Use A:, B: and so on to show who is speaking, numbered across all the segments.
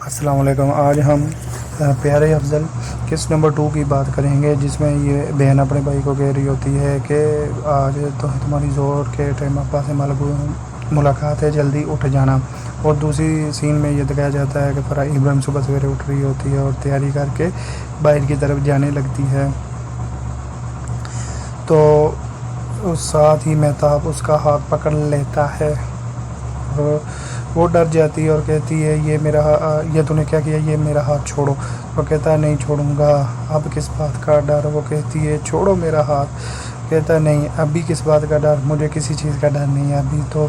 A: السلام علیکم۔ آج ہم پیارے افضل قسط نمبر 2 کی بات کریں گے، جس میں یہ بہن اپنے بھائی کو کہہ رہی ہوتی ہے کہ آج تو تمہاری زور کے ٹائم ابا سے ملاقات ہے، جلدی اٹھ جانا۔ اور دوسری سین میں یہ دکھایا جاتا ہے کہ فرح ابراہیم صبح سویرے اٹھ رہی ہوتی ہے اور تیاری کر کے باہر کی طرف جانے لگتی ہے، تو ساتھ ہی مہتاب اس کا ہاتھ پکڑ لیتا ہے اور وہ ڈر جاتی ہے اور کہتی ہے یہ تو نے کیا کیا، یہ میرا ہاتھ چھوڑو۔ وہ کہتا ہے نہیں چھوڑوں گا۔ اب کس بات کا ڈر؟ وہ کہتی ہے چھوڑو میرا ہاتھ۔ کہتا ہے نہیں، ابھی کس بات کا ڈر؟ مجھے کسی چیز کا ڈر نہیں ہے، ابھی تو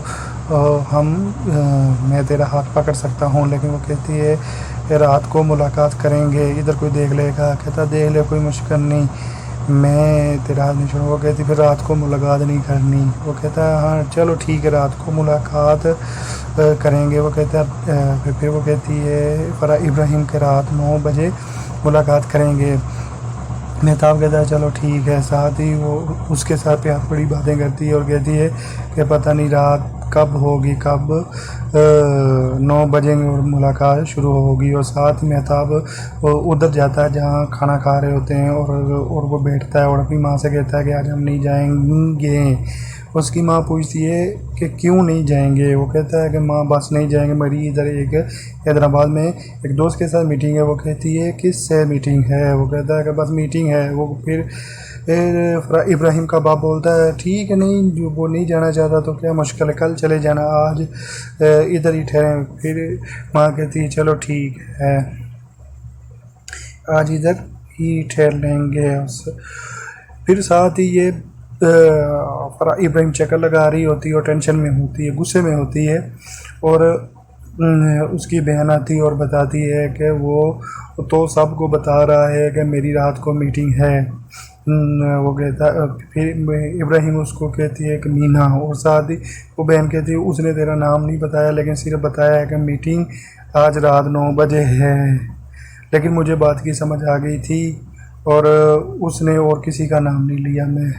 A: میں تیرا ہاتھ پکڑ سکتا ہوں۔ لیکن وہ کہتی ہے رات کو ملاقات کریں گے، ادھر کوئی دیکھ لے گا۔ کہتا دیکھ لے، کوئی مشکل نہیں، میں تیرا ہاتھ نہیں چھوڑوں۔ وہ کہتی پھر رات کو ملاقات نہیں کرنی۔ وہ کہتا ہے ہاں چلو ٹھیک ہے، رات کو ملاقات کریں گے۔ وہ کہتا ہے پھر وہ کہتی ہے فرح ابراہیم کے رات 9 بجے ملاقات کریں گے۔ مہتاب کہتا ہے چلو ٹھیک ہے، ساتھ ہی وہ اس کے ساتھ پیار بڑی باتیں کرتی ہے اور کہتی ہے کہ پتہ نہیں رات کب ہوگی، کب 9 بجیں گے اور ملاقات شروع ہوگی۔ اور ساتھ مہتاب ادھر جاتا ہے جہاں کھانا کھا رہے ہوتے ہیں اور وہ بیٹھتا ہے اور اپنی ماں سے کہتا ہے کہ آج ہم نہیں جائیں گے۔ اس کی ماں پوچھتی ہے کہ کیوں نہیں جائیں گے؟ وہ کہتا ہے کہ ماں بس نہیں جائیں گے، میری ادھر حیدرآباد میں ایک دوست کے ساتھ میٹنگ ہے۔ وہ کہتی ہے کس سے میٹنگ ہے؟ وہ کہتا ہے کہ بس میٹنگ ہے۔ وہ پھر ابراہیم کا باپ بولتا ہے ٹھیک ہے، نہیں جو وہ نہیں جانا چاہتا تو کیا مشکل ہے، کل چلے جانا، آج ادھر ہی ٹھہریں۔ پھر ماں کہتی ہے چلو ٹھیک ہے، آج ادھر ہی ٹھہر لیں گے۔ پھر ساتھ ہی یہ فرح ابراہیم چکر لگا رہی ہوتی ہے اور ٹینشن میں ہوتی ہے، غصے میں ہوتی ہے، اور اس کی بہن آتی اور بتاتی ہے کہ وہ تو سب کو بتا رہا ہے کہ میری رات کو میٹنگ ہے۔ وہ کہتا پھر ابراہیم اس کو کہتی ہے کہ مینا، اور ساتھ ہی وہ بہن کہتی ہے اس نے تیرا نام نہیں بتایا، لیکن صرف بتایا ہے کہ میٹنگ آج رات 9 بجے ہے۔ لیکن مجھے بات کی سمجھ آ گئی تھی اور اس نے اور کسی کا نام نہیں لیا۔ میں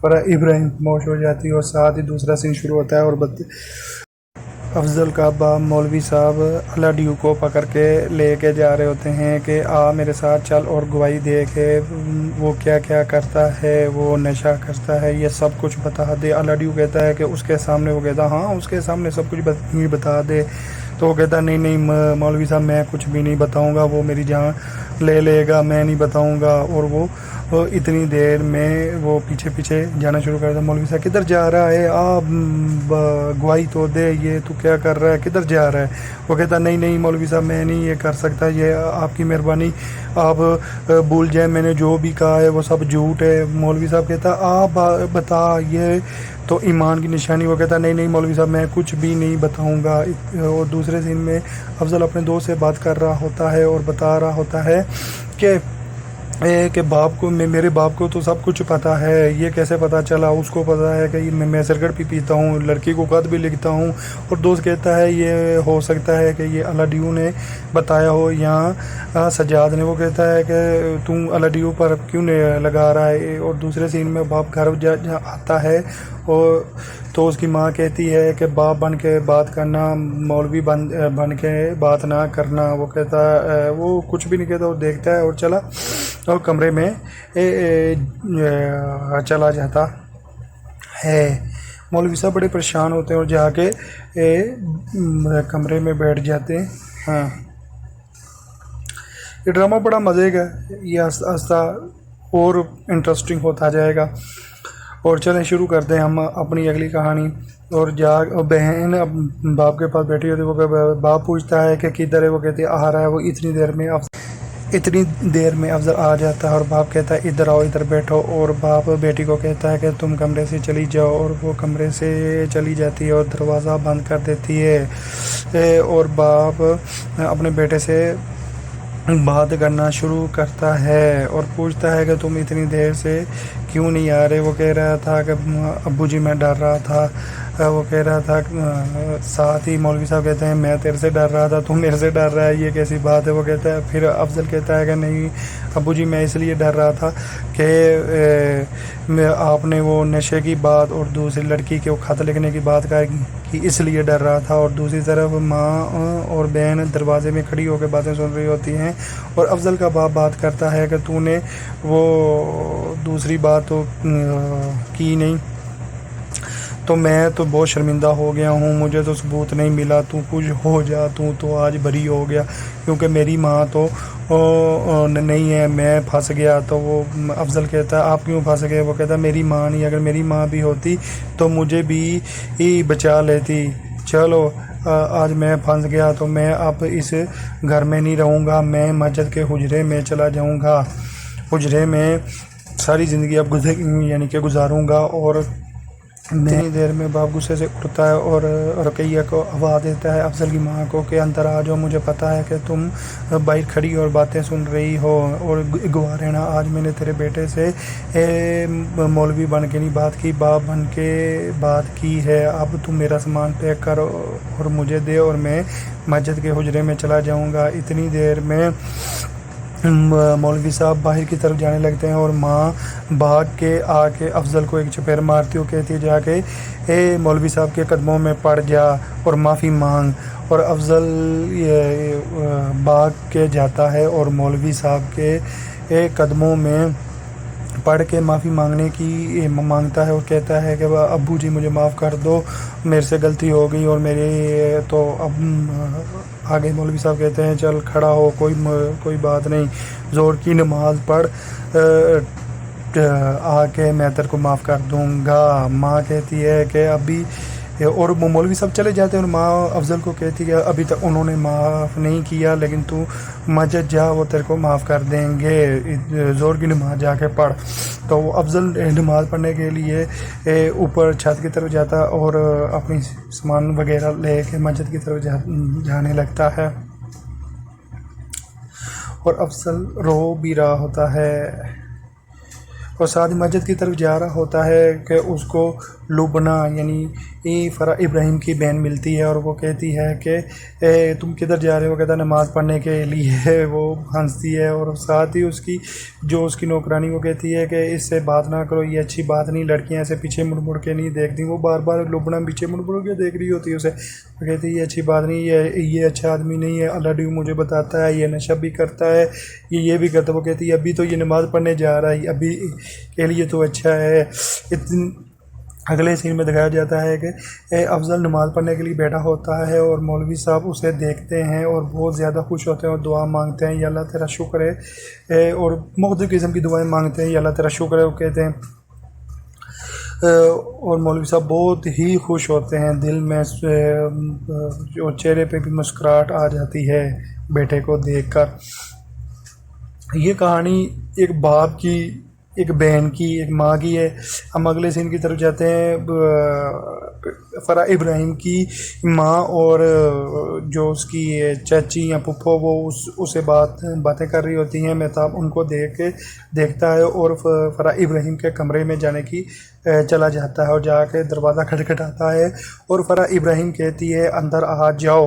A: فرح ابراہیم خاموش ہو جاتی ہے اور ساتھ ہی دوسرا سین شروع ہوتا ہے اور افضل کا باپ مولوی صاحب الاڈیو کو پکڑ کے لے کے جا رہے ہوتے ہیں کہ آ میرے ساتھ چل اور گواہی دے کہ وہ کیا کیا کرتا ہے، وہ نشہ کرتا ہے، یہ سب کچھ بتا دے۔ الاڈیو کہتا ہے کہ اس کے سامنے، وہ کہتا ہاں اس کے سامنے سب کچھ بتا دے۔ تو وہ کہتا نہیں نہیں مولوی صاحب میں کچھ بھی نہیں بتاؤں گا، وہ میری جان لے لے گا، میں نہیں بتاؤں گا۔ اور وہ اتنی دیر میں وہ پیچھے پیچھے جانا شروع کر دیا۔ مولوی صاحب کدھر جا رہا ہے؟ آپ گواہی تو دے، یہ تو کیا کر رہا ہے، کدھر جا رہا ہے؟ وہ کہتا نہیں نہیں مولوی صاحب میں نہیں یہ کر سکتا، یہ آپ کی مہربانی، آپ بھول جائیں، میں نے جو بھی کہا ہے وہ سب جھوٹ ہے۔ مولوی صاحب کہتا آپ بتا، یہ تو ایمان کی نشانی۔ وہ کہتا نہیں نہیں مولوی صاحب میں کچھ بھی نہیں بتاؤں گا۔ اور دوسرے دن میں افضل اپنے دوست سے بات کر رہا ہوتا ہے اور بتا رہا ہوتا ہے کہ باپ کو، میرے باپ کو تو سب کچھ پتہ ہے، یہ کیسے پتہ چلا؟ اس کو پتہ ہے کہ میں سگریٹ بھی پیتا ہوں، لڑکی کو خط بھی لکھتا ہوں۔ اور دوست کہتا ہے یہ ہو سکتا ہے کہ یہ الاڈیو نے بتایا ہو یا سجاد نے۔ وہ کہتا ہے کہ تم الاڈیو پر کیوں نہیں لگا رہا ہے؟ اور دوسرے سین میں باپ گھر آتا ہے اور تو اس کی ماں کہتی ہے کہ باپ بن کے بات کرنا، مولوی بن کے بات نہ کرنا۔ وہ کہتا ہے وہ کچھ بھی نہیں کہتا، وہ دیکھتا ہے اور چلا اور کمرے میں چلا جاتا ہے۔ مولوی صاحب بڑے پریشان ہوتے ہیں اور جا کے کمرے میں بیٹھ جاتے ہیں۔ یہ ڈرامہ بڑا مزے کا ہے، یہ آہستہ اور انٹرسٹنگ ہوتا جائے گا۔ اور چلیں شروع کرتے ہیں ہم اپنی اگلی کہانی۔ اور بہن باپ کے پاس بیٹھی ہوتی ہے، وہ باپ پوچھتا ہے کہ کدھر ہے؟ وہ کہتی ہے آ رہا ہے۔ وہ اتنی دیر میں افضل آ جاتا ہے اور باپ کہتا ہے ادھر آؤ، ادھر بیٹھو۔ اور باپ بیٹی کو کہتا ہے کہ تم کمرے سے چلی جاؤ، اور وہ کمرے سے چلی جاتی ہے اور دروازہ بند کر دیتی ہے۔ اور باپ اپنے بیٹے سے بات کرنا شروع کرتا ہے اور پوچھتا ہے کہ تم اتنی دیر سے کیوں نہیں آ رہے؟ وہ کہہ رہا تھا کہ ابو جی میں ڈر رہا تھا وہ کہہ رہا تھا ساتھ ہی مولوی صاحب کہتے ہیں میں تیرے سے ڈر رہا تھا، تو میرے سے ڈر رہا ہے، یہ کیسی بات ہے؟ وہ کہتا ہے، پھر افضل کہتا ہے کہ نہیں ابو جی میں اس لیے ڈر رہا تھا کہ آپ نے وہ نشے کی بات اور دوسری لڑکی کے وہ خط لکھنے کی بات کی، اس لیے ڈر رہا تھا۔ اور دوسری طرف ماں اور بہن دروازے میں کھڑی ہو کے باتیں سن رہی ہوتی ہیں، اور افضل کا باپ بات کرتا ہے کہ تو نے وہ دوسری بات تو کی نہیں، تو میں تو بہت شرمندہ ہو گیا ہوں، مجھے تو ثبوت نہیں ملا، تو کچھ ہو جا، تو آج بری ہو گیا، کیونکہ میری ماں تو نہیں ہے، میں پھنس گیا۔ تو وہ افضل کہتا ہے آپ کیوں پھنس گئے؟ وہ کہتا ہے میری ماں نہیں، اگر میری ماں بھی ہوتی تو مجھے بھی بچا لیتی، چلو آج میں پھنس گیا تو میں اب اس گھر میں نہیں رہوں گا، میں مسجد کے حجرے میں چلا جاؤں گا، حجرے میں ساری زندگی اب یعنی کہ گزاروں گا۔ اور اتنی دیر میں باپ غصے سے اٹھتا ہے اور رقیہ کو آواز دیتا ہے افضل کی ماں کو کہ اندر آ جاؤ، مجھے پتہ ہے کہ تم باہر کھڑی اور باتیں سن رہی ہو، اور گواہ رہنا آج میں نے تیرے بیٹے سے مولوی بن کے نہیں بات کی، باپ بن کے بات کی ہے، اب تم میرا سامان پیک کر اور مجھے دے اور میں مسجد کے حجرے میں چلا جاؤں گا۔ اتنی دیر میں مولوی صاحب باہر کی طرف جانے لگتے ہیں، اور ماں بھاگ کے آ کے افضل کو ایک چپیڑ مارتی ہو کہتی ہے جا کے مولوی صاحب کے قدموں میں پڑ جا اور معافی مانگ، اور افضل بھاگ کے جاتا ہے اور مولوی صاحب کے قدموں میں پڑھ کے معافی مانگتا ہے اور کہتا ہے کہ ابو جی مجھے معاف کر دو، میرے سے غلطی ہو گئی، اور میرے تو اب آگے مولوی صاحب کہتے ہیں چل کھڑا ہو، کوئی بات نہیں، زور کی نماز پڑھ آ کے میں تیرے کو معاف کر دوں گا۔ ماں کہتی ہے کہ ابھی، اور مولوی صاحب چلے جاتے ہیں، اور ماں افضل کو کہتی ہے ابھی تک انہوں نے معاف نہیں کیا، لیکن تو مسجد جا، وہ تیرے کو معاف کر دیں گے، زور کی نماز جا کے پڑھ۔ تو وہ افضل نماز پڑھنے کے لیے اوپر چھت کی طرف جاتا اور اپنی سامان وغیرہ لے کے مسجد کی طرف جانے لگتا ہے، اور افضل رو بھی رہا ہوتا ہے، اور ساتھ مسجد کی طرف جا رہا ہوتا ہے کہ اس کو لبنہ یعنی فرح ابراہیم کی بہن ملتی ہے، اور وہ کہتی ہے کہ تم کدھر جا رہے ہو؟ کہتا ہے نماز پڑھنے کے لیے۔ وہ ہنستی ہے، اور ساتھ ہی اس کی نوکرانی وہ کہتی ہے کہ اس سے بات نہ کرو، یہ اچھی بات نہیں، لڑکیاں ایسے پیچھے مڑ مڑ کے نہیں دیکھتی۔ وہ بار بار لبنہ پیچھے مڑ مڑ کے دیکھ رہی ہوتی ہے اسے، وہ کہتی ہے یہ اچھی بات نہیں، یہ اچھا آدمی نہیں ہے، اللہ ڈیو مجھے بتاتا ہے یہ نشہ بھی کرتا ہے، یہ بھی کرتا ہے۔ وہ کہتی ہے ابھی تو یہ نماز پڑھنے جا رہا ہے، ابھی کے لیے تو اچھا ہے۔ اگلے سین میں دکھایا جاتا ہے کہ افضل نماز پڑھنے کے لیے بیٹھا ہوتا ہے، اور مولوی صاحب اسے دیکھتے ہیں اور بہت زیادہ خوش ہوتے ہیں اور دعا مانگتے ہیں، یا اللہ تیرا شکر ہے، اور مختلف قسم کی دعائیں مانگتے ہیں، یا اللہ تیرا شکر ہے وہ کہتے ہیں، اور مولوی صاحب بہت ہی خوش ہوتے ہیں، دل میں اور چہرے پہ بھی مسکراہٹ آ جاتی ہے بیٹے کو دیکھ کر۔ یہ کہانی ایک باپ کی، ایک بہن کی، ایک ماں کی ہے۔ ہم اگلے سین کی طرف جاتے ہیں، فرح ابراہیم کی ماں اور جو اس کی چاچی یا پھپھو وہ اسے باتیں کر رہی ہوتی ہیں، مہتاب ان کو دیکھتا ہے اور فرح ابراہیم کے کمرے میں جانے کی چلا جاتا ہے، اور جا کے دروازہ کھٹکھٹاتا ہے، اور فرح ابراہیم کہتی ہے اندر آ جاؤ،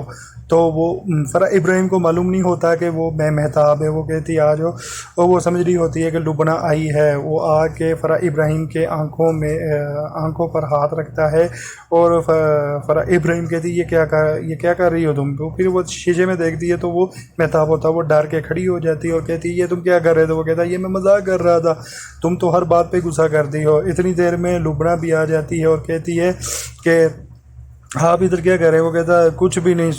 A: تو وہ فرح ابراہیم کو معلوم نہیں ہوتا کہ وہ مہتاب ہے، وہ کہتی آ جاؤ، اور وہ سمجھ رہی ہوتی ہے کہ لبنہ آئی ہے۔ وہ آ کے فرح ابراہیم کے آنکھوں پر ہاتھ رکھتا ہے، اور فرح ابراہیم کہتی یہ کیا کر رہی ہو تم؟ پھر وہ شیشے میں دیکھتی ہے تو وہ مہتاب ہوتا ہے، وہ ڈر کے کھڑی ہو جاتی ہے اور کہتی ہے یہ تم کیا کر رہے تھے؟ وہ کہتا ہے یہ میں مذاق کر رہا تھا، تم تو ہر بات پہ غصہ کرتی ہو۔ اتنی دیر میں لبنہ بھی آ جاتی ہے اور کہتی ہے کہ آپ ادھر کیا کر رہے ہیں؟ وہ کہتا ہے کچھ بھی نہیں،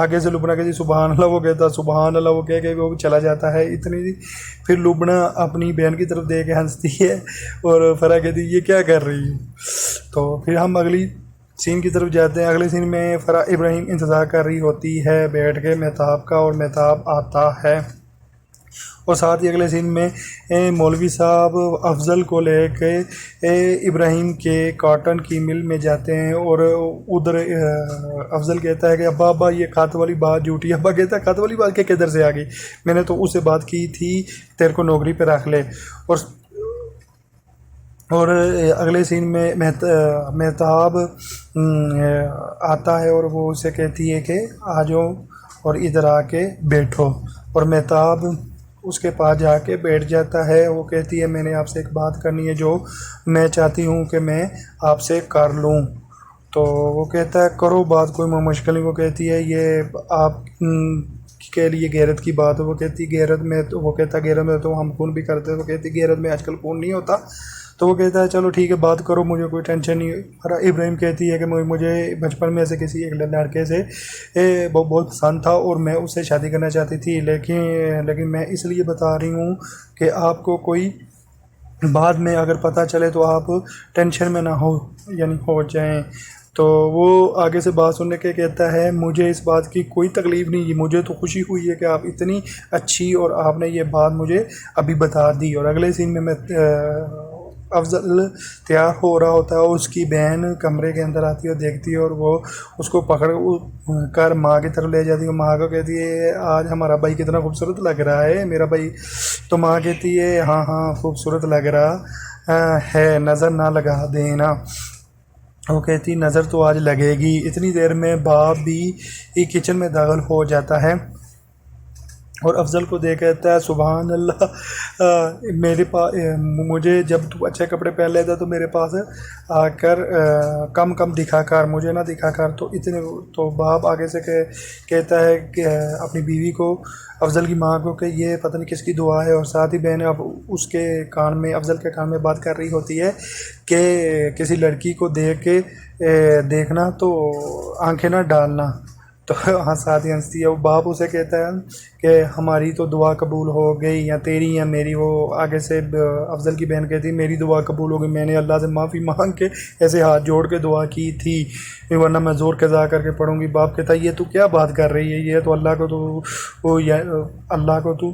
A: آگے سے لبنہ کہتی سبحان اللہ، وہ کہتا سبحان اللہ، وہ کہہ کے وہ چلا جاتا ہے۔ اتنی پھر لبنہ اپنی بہن کی طرف دیکھ کے ہنستی ہے، اور فرح کہتی یہ کیا کر رہی ہے؟ تو پھر ہم اگلی سین کی طرف جاتے ہیں۔ اگلے سین میں فرح ابراہیم انتظار کر رہی ہوتی ہے بیٹھ کے مہتاب کا، اور مہتاب آتا ہے، اور ساتھ ہی اگلے سین میں مولوی صاحب افضل کو لے کے ابراہیم کے کاٹن کی مل میں جاتے ہیں، اور ادھر افضل کہتا ہے کہ ابا یہ خط والی بات جھوٹی ہے۔ ابا کہتا ہے خط والی بات کہ کدھر سے آ گئی؟ میں نے تو اس سے بات کی تھی تیرے کو نوکری پہ رکھ لے، اور اگلے سین میں مہتاب آتا ہے اور وہ اسے کہتی ہے کہ آ جاؤ اور ادھر آ کے بیٹھو، اور مہتاب اس کے پاس جا کے بیٹھ جاتا ہے۔ وہ کہتی ہے میں نے آپ سے ایک بات کرنی ہے جو میں چاہتی ہوں کہ میں آپ سے کر لوں۔ تو وہ کہتا ہے کرو بات، کوئی مشکل نہیں۔ وہ کہتی ہے یہ آپ کے لیے غیرت کی بات ہے۔ وہ کہتی غیرت میں تو، وہ کہتا غیرت میں تو ہم خون بھی کرتے ہیں۔ وہ کہتی غیرت میں آج کل خون نہیں ہوتا۔ تو وہ کہتا ہے چلو ٹھیک ہے بات کرو، مجھے کوئی ٹینشن نہیں۔ فرح ابراہیم کہتی ہے کہ مجھے بچپن میں سے کسی ایک لڑکے سے بہت پسند تھا اور میں اس سے شادی کرنا چاہتی تھی، لیکن میں اس لیے بتا رہی ہوں کہ آپ کو کوئی بعد میں اگر پتہ چلے تو آپ ٹینشن میں نہ ہو جائیں۔ تو وہ آگے سے بات سننے کے کہتا ہے مجھے اس بات کی کوئی تکلیف نہیں، مجھے تو خوشی ہوئی ہے کہ آپ اتنی اچھی اور آپ نے یہ بات مجھے ابھی بتا دی۔ اور اگلے سین میں افضل تیار ہو رہا ہوتا ہے، اس کی بہن کمرے کے اندر آتی ہے اور دیکھتی ہے اور وہ اس کو پکڑ کر ماں کی طرف لے جاتی ہے۔ ماں کو کہتی ہے آج ہمارا بھائی کتنا خوبصورت لگ رہا ہے میرا بھائی۔ تو ماں کہتی ہے ہاں ہاں خوبصورت لگ رہا ہے، نظر نہ لگا دینا۔ وہ کہتی نظر تو آج لگے گی۔ اتنی دیر میں باپ بھی کچن میں داخل ہو جاتا ہے اور افضل کو دیکھ کہتا ہے سبحان اللہ، میرے پاس مجھے جب تو اچھے کپڑے پہن لیتا تو میرے پاس آ کر کم دکھا کر، مجھے نہ دکھا کر۔ تو باپ آگے سے کہتا ہے کہ اپنی بیوی کو، افضل کی ماں کو، کہ یہ پتہ نہیں کس کی دعا ہے، اور ساتھ ہی بہن اب اس کے کان میں، افضل کے کان میں بات کر رہی ہوتی ہے کہ کسی لڑکی کو دیکھنا تو آنکھیں نہ ڈالنا۔ تو ساتھ ہی ہنستی ہے۔ وہ باپ اسے کہتا ہے کہ ہماری تو دعا قبول ہو گئی، یا تیری یا میری۔ وہ آگے سے افضل کی بہن کہتی ہے میری دعا قبول ہو گئی، میں نے اللہ سے معافی مانگ کے ایسے ہاتھ جوڑ کے دعا کی تھی، ورنہ میں زور قضا کر کے پڑھوں گی۔ باپ کہتا ہے یہ تو کیا بات کر رہی ہے، یہ تو اللہ کو تو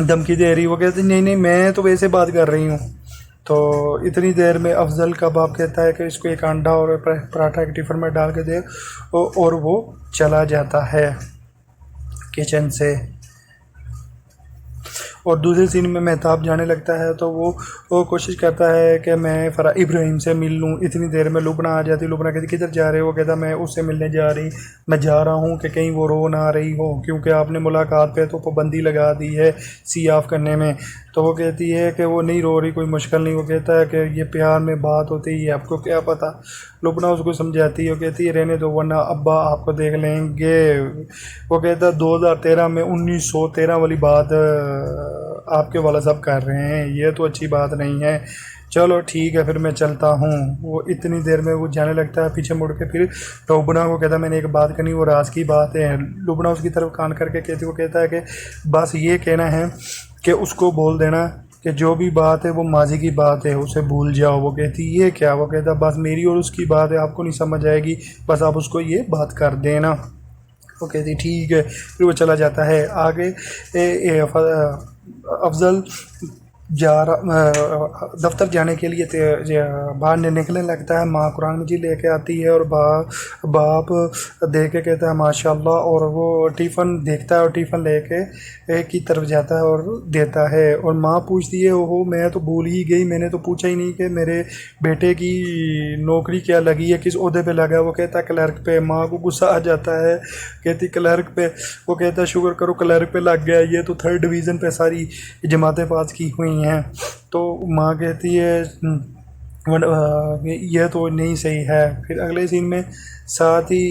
A: دھمکی دے رہی۔ وہ کہتی نہیں میں تو ویسے بات کر رہی ہوں۔ تو اتنی دیر میں افضل کا باپ کہتا ہے کہ اس کو ایک انڈا اور پراٹھا ایک ٹفن میں ڈال کے دے، اور وہ چلا جاتا ہے کچن سے۔ اور دوسرے سین میں مہتاب جانے لگتا ہے تو وہ کوشش کرتا ہے کہ میں فرح ابراہیم سے مل لوں۔ اتنی دیر میں لبنہ آ جاتی۔ لبنہ کہتی کدھر جا رہے ہو؟ وہ کہتا میں اس سے ملنے میں جا رہا ہوں کہ کہیں وہ رو نہ رہی ہو، کیونکہ آپ نے ملاقات پہ تو پابندی لگا دی ہے سی آف کرنے میں۔ تو وہ کہتی ہے کہ وہ نہیں رو رہی، کوئی مشکل نہیں۔ وہ کہتا ہے کہ یہ پیار میں بات ہوتی ہے، آپ کو کیا پتہ۔ لبنہ اس کو سمجھاتی ہے، وہ کہتی ہے رہنے دو ورنہ ابا آپ کو دیکھ لیں گے۔ وہ کہتا ہے 2013 میں 1913 والی بات آپ کے والد صاحب کر رہے ہیں، یہ تو اچھی بات نہیں ہے، چلو ٹھیک ہے پھر میں چلتا ہوں۔ وہ اتنی دیر میں وہ جانے لگتا ہے، پیچھے مڑ کے پھر لبنہ کو کہتا ہے میں نے ایک بات کرنی، وہ راز کی بات ہے۔ لبنہ اس کی طرف کان کر کے کہتی، وہ کہتا ہے کہ بس یہ کہنا ہے کہ اس کو بول دینا کہ جو بھی بات ہے وہ ماضی کی بات ہے، اسے بھول جاؤ۔ وہ کہتی یہ کیا؟ وہ کہتا بس میری اور اس کی بات ہے، آپ کو نہیں سمجھ آئے گی، بس آپ اس کو یہ بات کر دینا۔ وہ کہتی ٹھیک ہے، پھر وہ چلا جاتا ہے۔ آگے افضل دفتر جانے کے لیے باہر نکلنے لگتا ہے۔ ماں قرآن مجید لے کے آتی ہے اور باپ دیکھ کے کہتا ہے ماشاء اللہ، اور وہ ٹیفن دیکھتا ہے اور ٹیفن لے کے کی طرف جاتا ہے اور دیتا ہے۔ اور ماں پوچھتی ہے اوہو میں تو بھول ہی گئی، میں نے تو پوچھا ہی نہیں کہ میرے بیٹے کی نوکری کیا لگی ہے، کس عہدے پہ لگا ہے۔ وہ کہتا ہے کلرک پہ۔ ماں کو غصہ آ جاتا ہے، کہتی کلرک پہ؟ وہ کہتا ہے شکر کرو کلرک پہ لگ گیا، یہ تو 3rd ڈویژن پہ ساری جماعتیں پاس کی ہوئی ہیں۔ تو ماں کہتی ہے یہ تو نہیں صحیح ہے۔ پھر اگلے سین میں ساتھ ہی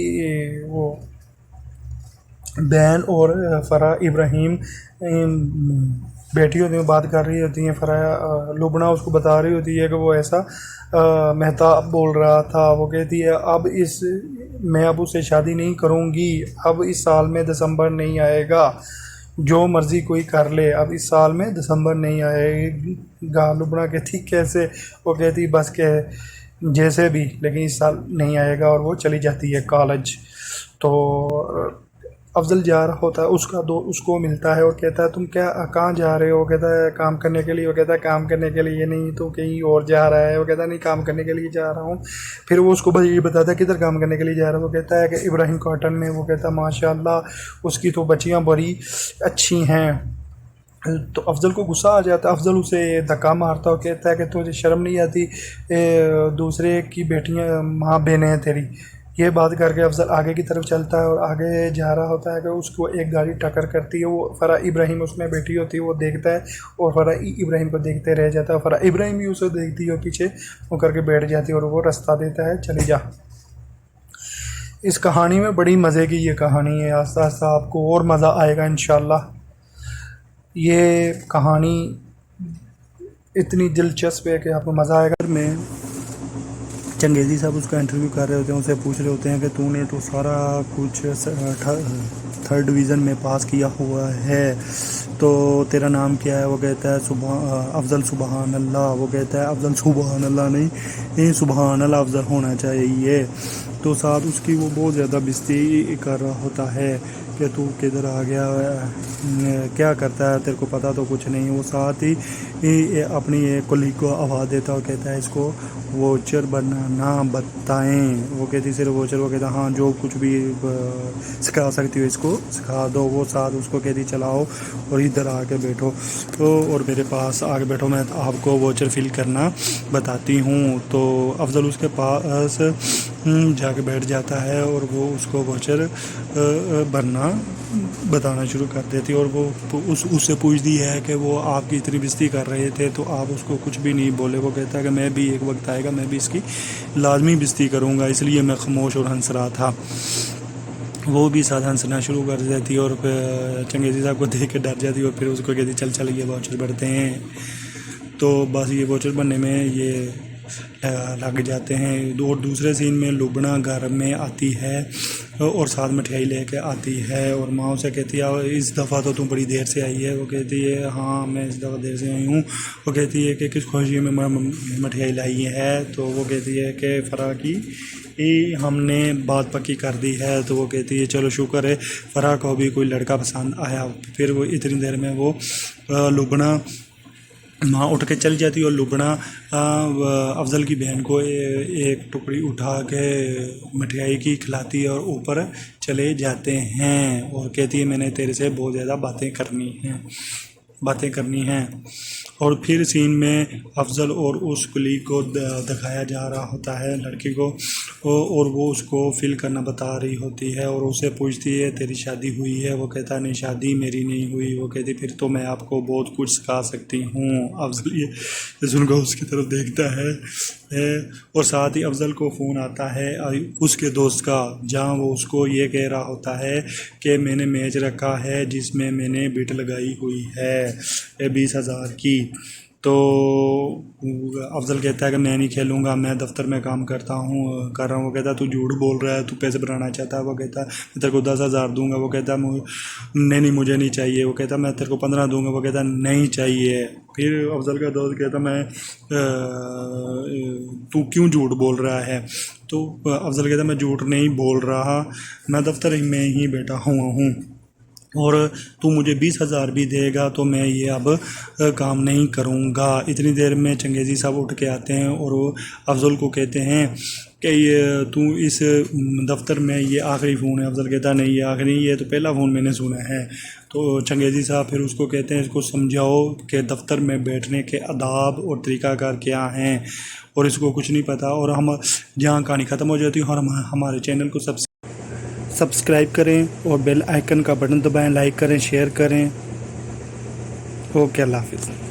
A: وہ بہن اور فرح ابراہیم بیٹھی ہوتی ہیں، بات کر رہی ہوتی ہیں۔ فرح لبنہ اس کو بتا رہی ہوتی ہے کہ وہ ایسا مہتاب بول رہا تھا۔ وہ کہتی ہے میں اب اس سے شادی نہیں کروں گی، اب اس سال میں دسمبر نہیں آئے گا، جو مرضی کوئی کر لے، اب اس سال میں دسمبر نہیں آئے گا۔ لبنہ کہتی کیسے؟ وہ کہتی بس کہ جیسے بھی، لیکن اس سال نہیں آئے گا، اور وہ چلی جاتی ہے کالج۔ تو افضل جا رہا ہوتا ہے، اس کو ملتا ہے اور کہتا ہے تم کہاں جا رہے ہو؟ وہ کہتا ہے کام کرنے کے لیے۔ وہ کہتا ہے کام کرنے کے لیے نہیں تو کہیں اور جا رہا ہے؟ وہ کہتا ہے نہیں کام کرنے کے لیے جا رہا ہوں۔ پھر وہ اس کو بس یہ بتاتا ہے کدھر کام کرنے کے لیے جا رہا ہے؟ وہ کہتا ہے کہ ابراہیم کاٹن میں۔ وہ کہتا ہے ماشاء اللہ اس کی تو بچیاں بڑی اچھی ہیں۔ تو افضل کو غصہ آ جاتا ہے، افضل اسے دھکا مارتا اور کہتا ہے کہ تجھے شرم نہیں آتی، دوسرے کی بیٹیاں ماں بہنیں ہیں تیری. یہ بات کر کے افضل آگے کی طرف چلتا ہے اور آگے جا رہا ہوتا ہے کہ اس کو ایک گاڑی ٹکر کرتی ہے. وہ فرح ابراہیم اس میں بیٹھی ہوتی ہے، وہ دیکھتا ہے اور فرح ابراہیم کو دیکھتے رہ جاتا ہے. فرح ابراہیم بھی اسے دیکھتی ہے اور پیچھے وہ کر کے بیٹھ جاتی ہے اور وہ راستہ دیتا ہے چلی جا. اس کہانی میں بڑی مزے کی یہ کہانی ہے، آہستہ آہستہ آپ کو اور مزہ آئے گا انشاءاللہ. یہ کہانی اتنی دلچسپ ہے کہ آپ کو مزہ آئے گا. میں چنگیزی صاحب اس کا انٹرویو کر رہے ہوتے ہیں، اسے پوچھ رہے ہوتے ہیں کہ تو نے تو سارا کچھ 3rd ڈویژن میں پاس کیا ہوا ہے، تو تیرا نام کیا ہے؟ وہ کہتا ہے افضل سبحان اللہ. وہ کہتا ہے افضل سبحان اللہ نہیں، سبحان اللہ افضل ہونا چاہیے. تو ساتھ اس کی وہ بہت زیادہ بےزتی کر رہا ہوتا ہے کہ تو کدھر آ گیا، کیا کرتا ہے، تیرے کو پتہ تو کچھ نہیں. وہ ساتھ ہی اپنی ایک کلیگ کو آواز دیتا اور کہتا ہے اس کو ووچر بنانا بتائیں. وہ کہتی صرف ووچر. وہ کہتا ہاں جو کچھ بھی سکھا سکتی ہو اس کو سکھا دو. وہ ساتھ اس کو کہتی چلاؤ اور ادھر آ کے بیٹھو اور میرے پاس آ کے بیٹھو، میں آپ کو ووچر فل کرنا بتاتی ہوں. تو افضل اس کے پاس جا کے بیٹھ جاتا ہے اور وہ اس کو ووچر بننا بتانا شروع کر دیتی. اور وہ اس سے پوچھتی ہے کہ وہ آپ کی اتنی بےزتی کر رہے تھے تو آپ اس کو کچھ بھی نہیں بولے. وہ کہتا ہے کہ میں بھی ایک وقت آئے گا میں بھی اس کی لازمی بےزتی کروں گا، اس لیے میں خاموش اور ہنس رہا تھا. وہ بھی ساتھ ہنسنا شروع کر دیتی اور پھر چنگیزی صاحب کو دیکھ کے ڈر جاتی اور پھر اس کو کہتی چل چل یہ واچر بڑھتے ہیں. تو بس یہ واچر بننے میں یہ لگ جاتے ہیں. اور دوسرے سین میں لبنہ گھر میں آتی ہے اور ساتھ مٹھائی لے کے آتی ہے اور ماں اسے کہتی ہے اس دفعہ تو تم بڑی دیر سے آئی ہے. وہ کہتی ہے ہاں میں اس دفعہ دیر سے آئی ہوں. وہ کہتی ہے کہ کس خوشی میں مٹھائی لائی ہے. تو وہ کہتی ہے کہ فرح کی ہم نے بات پکی کر دی ہے. تو وہ کہتی ہے چلو شکر ہے فرح کو بھی کوئی لڑکا پسند آیا. پھر وہ اتنی دیر میں وہ لبنہ ماں اٹھ کے چلی جاتی اور لبنہ افضل کی بہن کو ایک ٹکڑی اٹھا کے مٹھائی کی کھلاتی ہے اور اوپر چلے جاتے ہیں اور کہتی ہے میں نے تیرے سے بہت زیادہ باتیں کرنی ہیں. اور پھر سین میں افضل اور اس کلیگ کو دکھایا جا رہا ہوتا ہے لڑکی کو، اور وہ اس کو فل کرنا بتا رہی ہوتی ہے اور اسے پوچھتی ہے تیری شادی ہوئی ہے؟ وہ کہتا نہیں شادی میری نہیں ہوئی. وہ کہتی پھر تو میں آپ کو بہت کچھ سکھا سکتی ہوں. افضل یہ سن کر اس کی طرف دیکھتا ہے اور ساتھ ہی افضل کو فون آتا ہے اس کے دوست کا، جہاں وہ اس کو یہ کہہ رہا ہوتا ہے کہ میں نے میچ رکھا ہے جس میں میں نے بٹ لگائی ہوئی ہے 20,000 کی. تو افضل کہتا ہے کہ میں نہیں کھیلوں گا، میں دفتر میں کام کر رہا ہوں. وہ کہتا ہے تو جھوٹ بول رہا ہے، تو پیسے بنانا چاہتا ہے. وہ کہتا ہے میں تیرے کو 10,000 دوں گا. وہ کہتا ہے نہیں مجھے نہیں چاہیے. وہ کہتا ہے میں تیرے کو 15 دوں گا. وہ کہتا ہے نہیں چاہیے. پھر افضل کا دوست کہتا میں تو کیوں جھوٹ بول رہا ہے؟ تو افضل کہتا ہے میں جھوٹ نہیں بول رہا، میں دفتر میں ہی بیٹھا ہوا ہوں اور تو مجھے 20,000 بھی دے گا تو میں یہ اب کام نہیں کروں گا. اتنی دیر میں چنگیزی صاحب اٹھ کے آتے ہیں اور وہ افضل کو کہتے ہیں کہ یہ تو اس دفتر میں یہ آخری فون ہے. افضل کہتا نہیں یہ آخری، یہ تو پہلا فون میں نے سنا ہے. تو چنگیزی صاحب پھر اس کو کہتے ہیں اس کو سمجھاؤ کہ دفتر میں بیٹھنے کے آداب اور طریقہ کار کیا ہیں، اور اس کو کچھ نہیں پتہ. اور ہم جہاں کہانی ختم ہو جاتی ہے اور ہمارے چینل کو سبسکرائب کریں اور بیل آئیکن کا بٹن دبائیں، لائک کریں، شیئر کریں. اوکے اللہ حافظ.